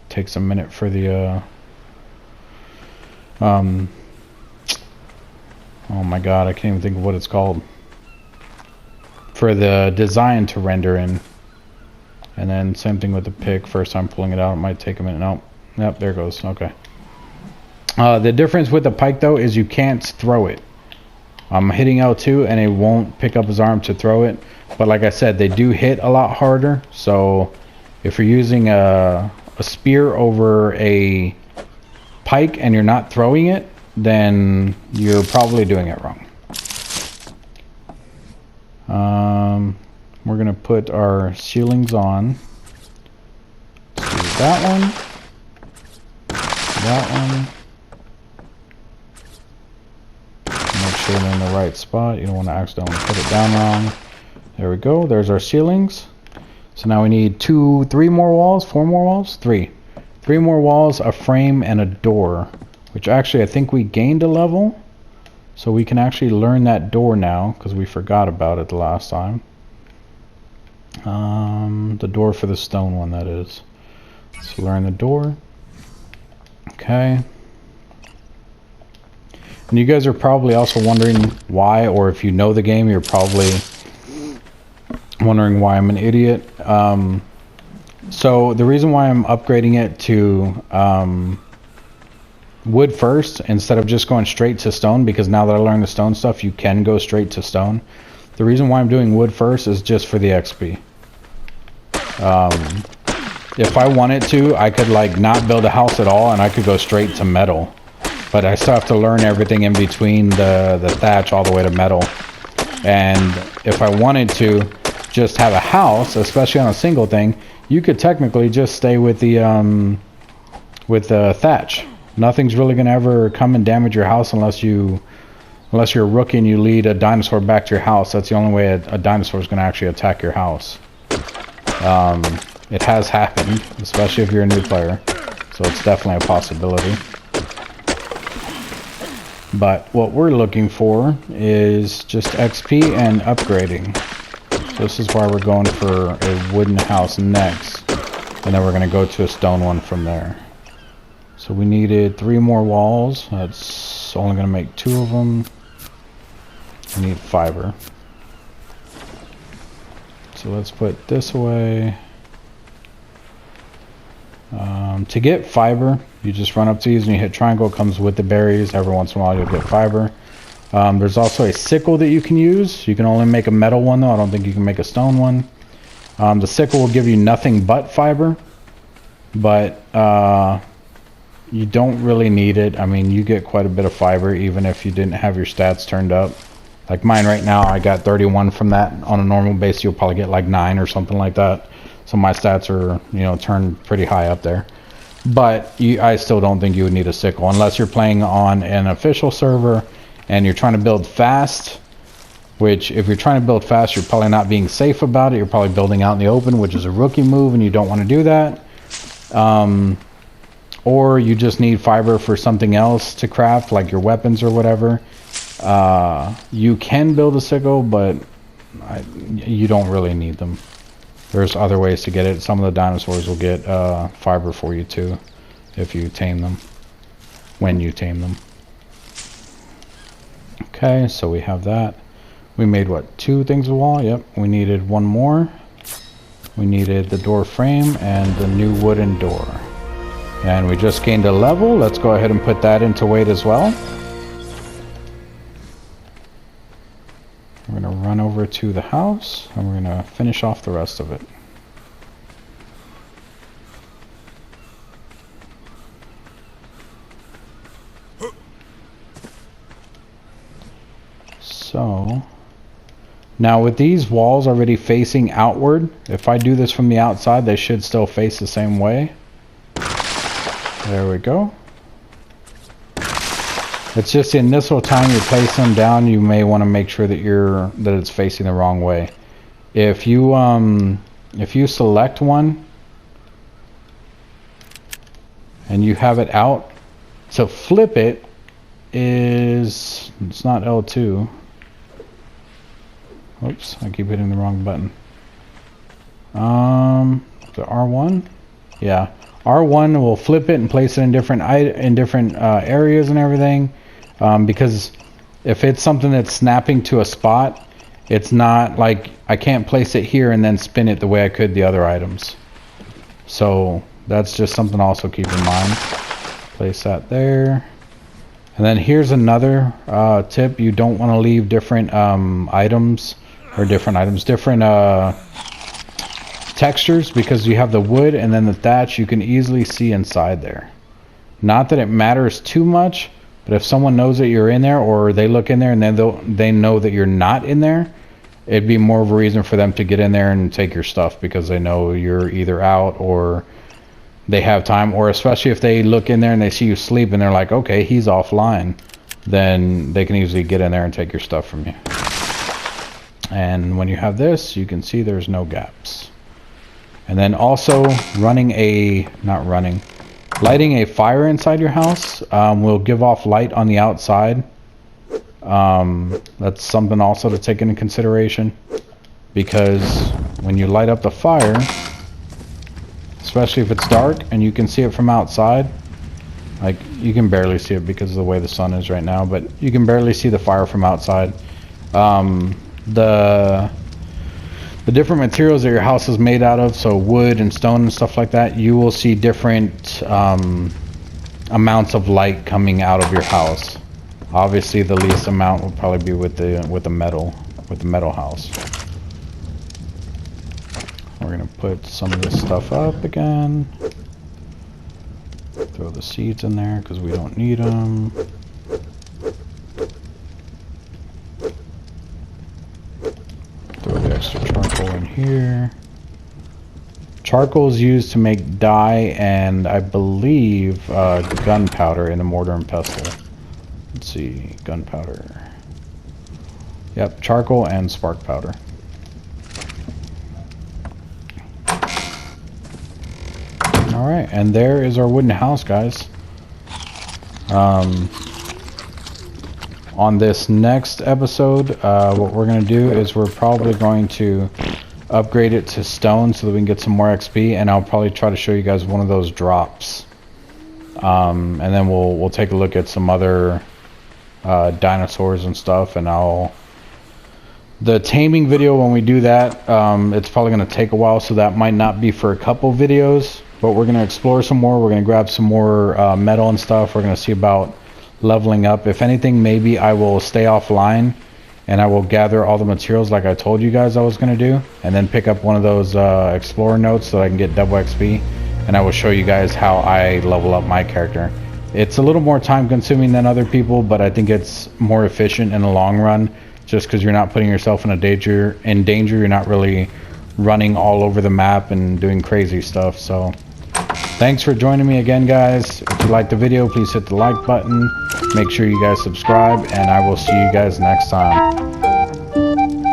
Takes a minute for the... oh my god, I can't even think of what it's called. For the design to render in. And then same thing with the pick. First time pulling it out, it might take a minute. Nope. Yep, there it goes. Okay. The difference with the pike though is you can't throw it. I'm hitting L2 and it won't pick up his arm to throw it. But like I said, they do hit a lot harder. So if you're using a spear over a pike and you're not throwing it, then you're probably doing it wrong. We're going to put our ceilings on. Let's do that one. That one. Make sure they're in the right spot. You don't want to accidentally put it down wrong. There we go. There's our ceilings. So now we need 3 more walls, 4 more walls, 3 more walls, a frame, and a door, which actually I think we gained a level, so we can actually learn that door now because we forgot about it the last time. The door for the stone one, that is. Let's learn the door. Okay. And you guys are probably also wondering why, or if you know the game, you're probably wondering why I'm an idiot. So the reason why I'm upgrading it to wood first instead of just going straight to stone, because now that I learned the stone stuff, you can go straight to stone. The reason why I'm doing wood first is just for the XP. If I wanted to, I could like not build a house at all and I could go straight to metal. But I still have to learn everything in between the thatch all the way to metal. And if I wanted to just have a house, especially on a single thing, you could technically just stay with the thatch. Nothing's really gonna ever come and damage your house unless you're a rookie and you lead a dinosaur back to your house. That's the only way a dinosaur is gonna actually attack your house. It has happened, especially if you're a new player, so it's definitely a possibility. But what we're looking for is just XP and upgrading. So this is why we're going for a wooden house next, and then we're going to go to a stone one from there. So we needed 3 more walls. That's only going to make 2 of them. We need fiber. So let's put this away. To get fiber, you just run up to these and you hit triangle. It comes with the berries. Every once in a while you'll get fiber. There's also a sickle that you can use. You can only make a metal one though. I don't think you can make a stone one. The sickle will give you nothing but fiber, but you don't really need it. I mean, you get quite a bit of fiber even if you didn't have your stats turned up. Like mine right now, I got 31 from that. On a normal base, you'll probably get like 9 or something like that. So my stats are, you know, turned pretty high up there. But I still don't think you would need a sickle unless you're playing on an official server and you're trying to build fast. Which, if you're trying to build fast, you're probably not being safe about it. You're probably building out in the open, which is a rookie move, and you don't want to do that. Or you just need fiber for something else to craft, like your weapons or whatever. You can build a sickle, but you don't really need them. There's other ways to get it. Some of the dinosaurs will get fiber for you too, if you tame them, when you tame them. Okay, so we have that. We made what, 2 things of wall? Yep, we needed 1 more. We needed the door frame and the new wooden door. And we just gained a level. Let's go ahead and put that into weight as well. We're going to run over to the house and we're going to finish off the rest of it. So, now with these walls already facing outward, if I do this from the outside, they should still face the same way. There we go. It's just the initial time you place them down, you may want to make sure that it's facing the wrong way. If you select one and you have it out, to flip it it's not L2. Oops, I keep hitting the wrong button. The R1? Yeah. R1 will flip it and place it in different areas and everything, because if it's something that's snapping to a spot, it's not like I can't place it here and then spin it the way I could the other items. So that's just something to also keep in mind. Place that there. And then here's another tip. You don't want to leave different different textures, because you have the wood and then the thatch. You can easily see inside there. Not that it matters too much, but if someone knows that you're in there, or they look in there and then they know that you're not in there, it'd be more of a reason for them to get in there and take your stuff, because they know you're either out or they have time. Or especially if they look in there and they see you sleep and they're like, okay, he's offline, then they can easily get in there and take your stuff from you. And when you have this, you can see there's no gaps. And then also lighting a fire inside your house will give off light on the outside. That's something also to take into consideration, because when you light up the fire, especially if it's dark and you can see it from outside, like you can barely see it because of the way the sun is right now, but you can barely see the fire from outside. The the different materials that your house is made out of, so wood and stone and stuff like that, you will see different amounts of light coming out of your house. Obviously, the least amount will probably be with the metal house. We're gonna put some of this stuff up again. Throw the seeds in there because we don't need them. Throw the extra charcoal in here. Charcoal is used to make dye and I believe gunpowder in the mortar and pestle. Let's see, gunpowder. Yep, charcoal and spark powder. Alright, and there is our wooden house, guys. On this next episode, what we're going to do is we're probably going to upgrade it to stone so that we can get some more XP, and I'll probably try to show you guys one of those drops. And then we'll take a look at some other dinosaurs and stuff, and the taming video, when we do that, it's probably going to take a while, so that might not be for a couple videos, but we're going to explore some more. We're going to grab some more metal and stuff. We're going to see about leveling up. If anything, maybe I will stay offline and I will gather all the materials like I told you guys I was going to do, and then pick up one of those explorer notes so I can get double XP, and I will show you guys how I level up my character. It's a little more time consuming than other people, but I think it's more efficient in the long run, just because you're not putting yourself in danger. You're not really running all over the map and doing crazy stuff. So thanks for joining me again, guys. If you liked the video, please hit the like button. Make sure you guys subscribe, and I will see you guys next time.